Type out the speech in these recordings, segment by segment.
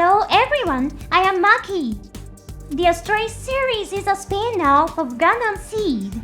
Hello everyone, I am Maki. The Astray series is a spin-off of Gundam Seed.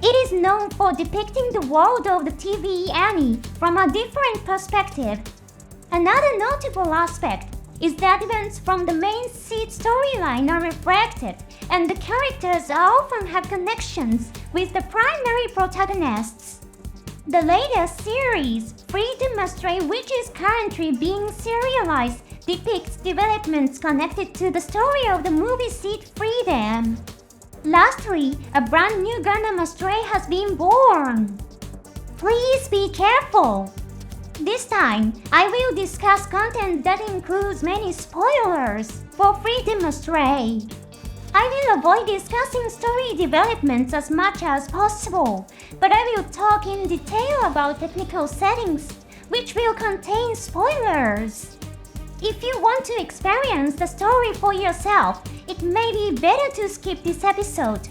It is known for depicting the world of the TV anime from a different perspective. Another notable aspect is that events from the main Seed storyline are reflected, and the characters often have connections with the primary protagonists. The latest series, Freedom Astray, which is currently being serialized, depicts developments connected to the story of the movie Seed Freedom. Lastly, a brand new Gundam Astray has been born. Please be careful. This time, I will discuss content that includes many spoilers for Freedom Astray. I will avoid discussing story developments as much as possible, but I will talk in detail about technical settings, which will contain spoilers. If you want to experience the story for yourself, it may be better to skip this episode.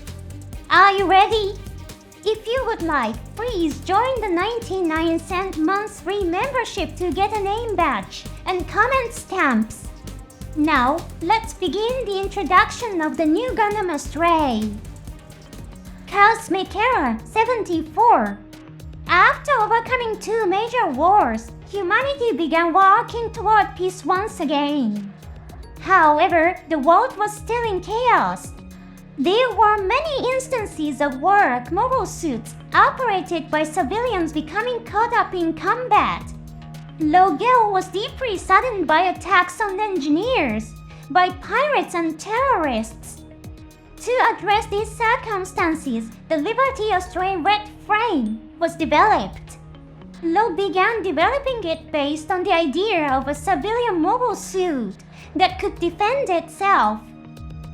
Are you ready? If you would like, please join the 99-cent monthly membership to get a name badge and comment stamps. Now, let's begin the introduction of the new Gundam Astray. Cosmic Era 74. After overcoming two major wars, humanity began working toward peace once again. However, the world was still in chaos. There were many instances of work mobile suits operated by civilians becoming caught up in combat. Logel was deeply saddened by attacks on engineers, by pirates and terrorists. To address these circumstances, the Liberty Astray Red Frame was developed. Lo began developing it based on the idea of a civilian mobile suit that could defend itself.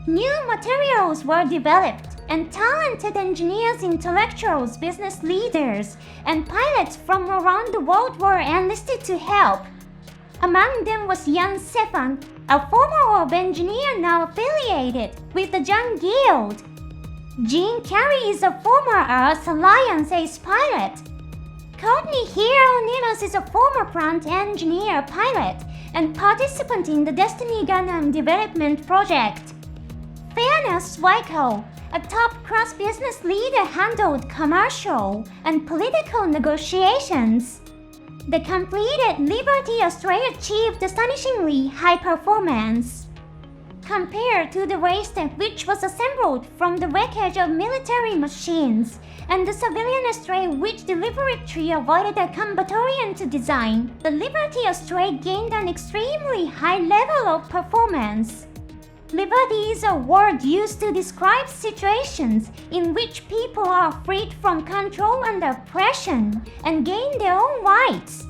New materials were developed, and talented engineers, intellectuals, business leaders, and pilots from around the world were enlisted to help. Among them was Jan Sefan, a former orb engineer now affiliated with the Jung Guild. Jean Carey is a former Earth Alliance ace pilot. Courtney Hero Ninos is a former plant engineer pilot and participant in the Destiny Gundam development project. Fairness Waiko, a top-class business leader, handled commercial and political negotiations. The completed Liberty Astray achieved astonishingly high performance. Compared to the race tank, which was assembled from the wreckage of military machines, and the civilian Astray, which deliberately avoided a combat-oriented design, the Liberty Astray gained an extremely high level of performance. Liberty is a word used to describe situations in which people are freed from control and oppression and gain their own rights.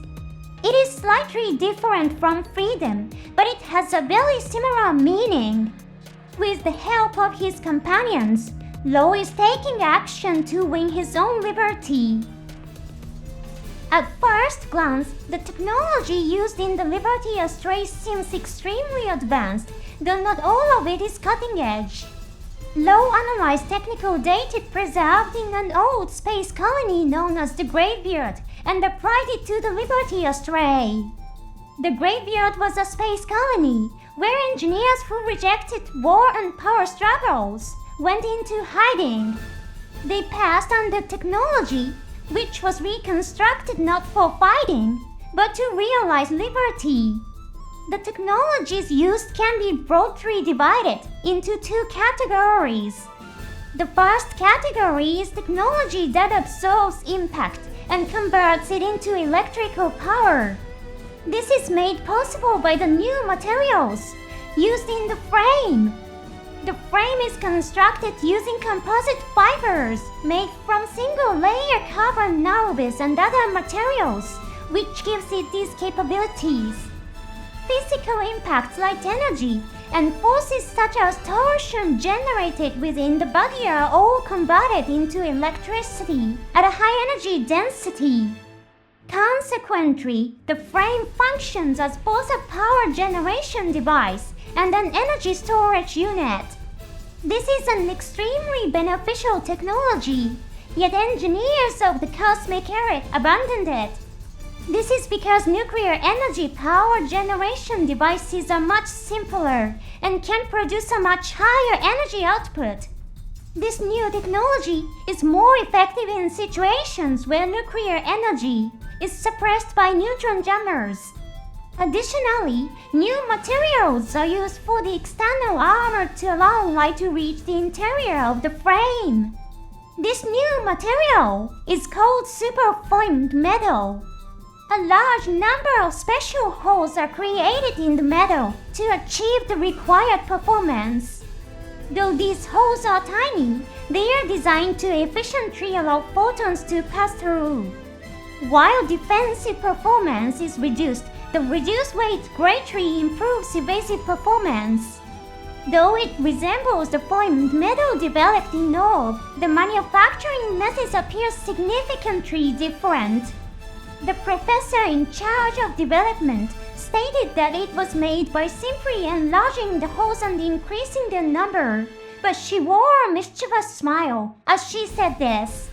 It is slightly different from freedom, but it has a very similar meaning. With the help of his companions, Lo is taking action to win his own liberty. At first glance, the technology used in the Liberty Astray seems extremely advanced, though not all of it is cutting edge. Lo analyzed technical data preserved in an old space colony known as the Graveyard and applied it to the Liberty Astray. The Graveyard was a space colony where engineers who rejected war and power struggles went into hiding. They passed on the technology, which was reconstructed not for fighting, but to realize liberty. The technologies used can be broadly divided into two categories. The first category is technology that absorbs impact and converts it into electrical power. This is made possible by the new materials used in the frame. The frame is constructed using composite fibers made from single-layer carbon nanowires and other materials, which gives it these capabilities. Physical impacts like energy and forces such as torsion generated within the body are all converted into electricity at a high energy density. Consequently, the frame functions as both a power generation device and an energy storage unit. This is an extremely beneficial technology, yet engineers of the Cosmic Era abandoned it. This is because nuclear energy power generation devices are much simpler and can produce a much higher energy output. This new technology is more effective in situations where nuclear energy is suppressed by neutron jammers. Additionally, new materials are used for the external armor to allow light to reach the interior of the frame. This new material is called superformed metal. A large number of special holes are created in the metal to achieve the required performance. Though these holes are tiny, they are designed to efficiently allow photons to pass through. While defensive performance is reduced, the reduced weight greatly improves evasive performance. Though it resembles the formed metal developed in North, the manufacturing methods appear significantly different. The professor in charge of development stated that it was made by simply enlarging the holes and increasing their number, but she wore a mischievous smile as she said this.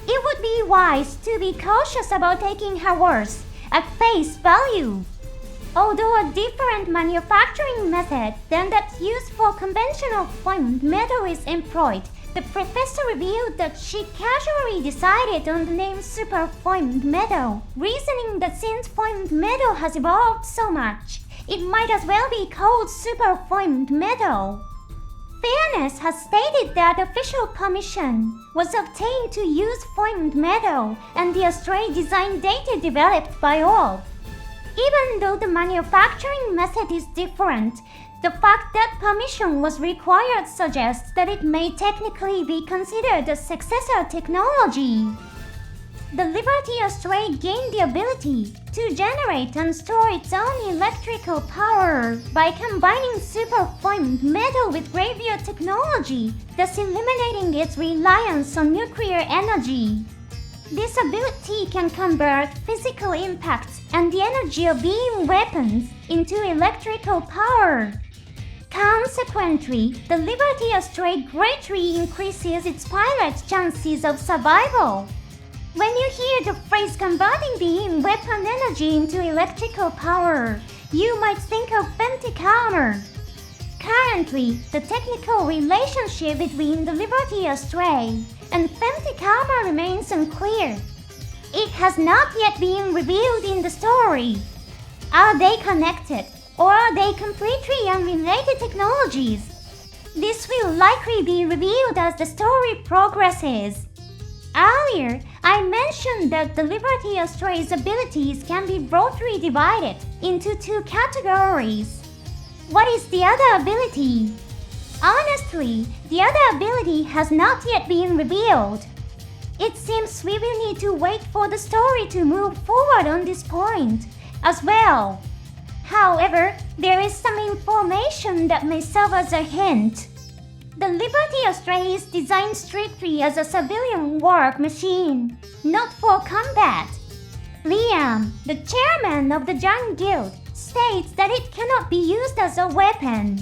It would be wise to be cautious about taking her words at face value. Although a different manufacturing method than that used for conventional formed metal is employed, the professor revealed that she casually decided on the name superformed metal, reasoning that since formed metal has evolved so much, it might as well be called superformed metal. Fairness has stated that official permission was obtained to use formed metal and the Astray design data developed by all. Even though the manufacturing method is different, the fact that permission was required suggests that it may technically be considered a successor technology. The Liberty Astray gained the ability to generate and store its own electrical power by combining superformed metal with gravure technology, thus eliminating its reliance on nuclear energy. This ability can convert physical impacts and the energy of beam weapons into electrical power. Consequently, the Liberty Astray greatly increases its pilot's chances of survival. When you hear the phrase converting beam weapon energy into electrical power, you might think of femtech armor. Currently, the technical relationship between the Liberty Astray and femtech armor remains unclear. It has not yet been revealed in the story. Are they connected, or are they completely unrelated technologies? This will likely be revealed as the story progresses. Earlier, I mentioned that the Liberty Astray's abilities can be broadly divided into two categories. What is the other ability? Honestly, the other ability has not yet been revealed. It seems we will need to wait for the story to move forward on this point as well. However, there is some information that may serve as a hint. The Liberty Astray is designed strictly as a civilian work machine, not for combat. Liam, the chairman of the Giant Guild, states that it cannot be used as a weapon.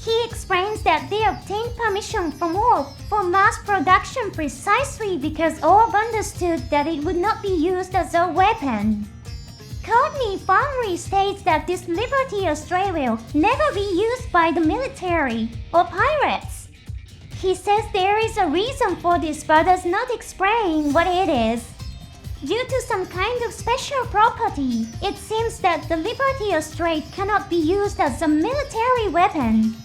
He explains that they obtained permission from Orb for mass production precisely because Orb understood that it would not be used as a weapon. Courtney firmly states that this Liberty Astray will never be used by the military or pirates. He says there is a reason for this but does not explain what it is. Due to some kind of special property, it seems that the Liberty Astray cannot be used as a military weapon.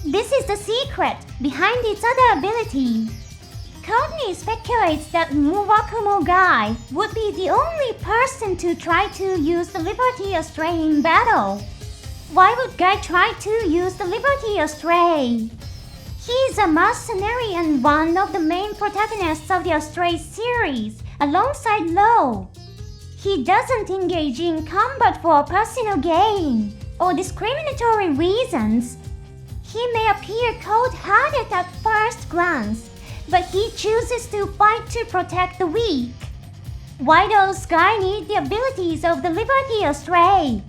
This is the secret behind its other ability. Courtney speculates that Muwakumo Guy would be the only person to try to use the Liberty Astray in battle. Why would Guy try to use the Liberty Astray? He is a mercenary and one of the main protagonists of the Astray series, alongside Lo. He doesn't engage in combat for personal gain or discriminatory reasons. He may appear cold-hearted at first glance, but he chooses to fight to protect the weak. Why does Guy need the abilities of the Liberty Astray?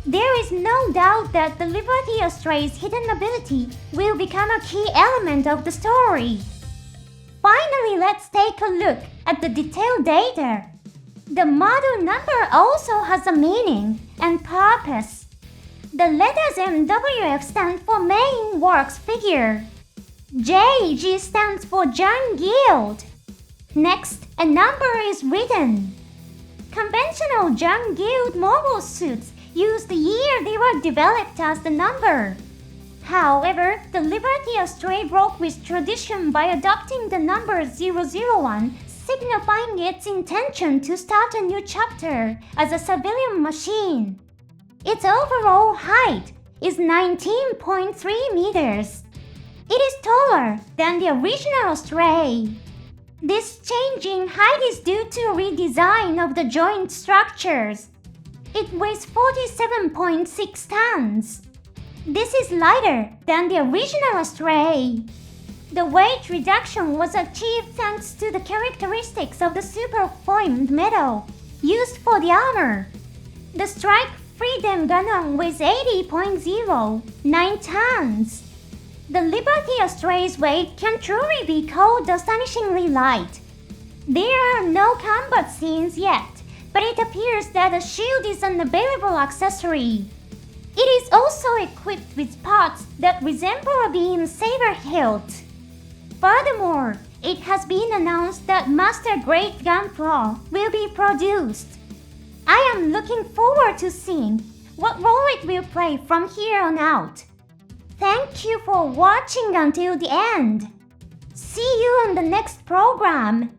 There is no doubt that the Liberty Astray's hidden ability will become a key element of the story. Finally, let's take a look at the detailed data. The model number also has a meaning and purpose. The letters MWF stand for Main Works Figure. JG stands for Young Guild. Next, a number is written. Conventional Young Guild mobile suits use the year they were developed as the number. However, the Liberty Astray broke with tradition by adopting the number 001, signifying its intention to start a new chapter as a civilian machine. Its overall height is 19.3 meters. It is taller than the original Astray. This change in height is due to a redesign of the joint structures. It weighs 47.6 tons. This is lighter than the original Astray. The weight reduction was achieved thanks to the characteristics of the superformed metal used for the armor. The Strike Freedom Gundam weighs 80.09 tons. The Liberty Astray's weight can truly be called astonishingly light. There are no combat scenes yet, but it appears that a shield is an available accessory. It is also equipped with parts that resemble a beam saber hilt. Furthermore, it has been announced that Master Grade Gunpla will be produced. I am looking forward to seeing what role it will play from here on out. Thank you for watching until the end. See you on the next program.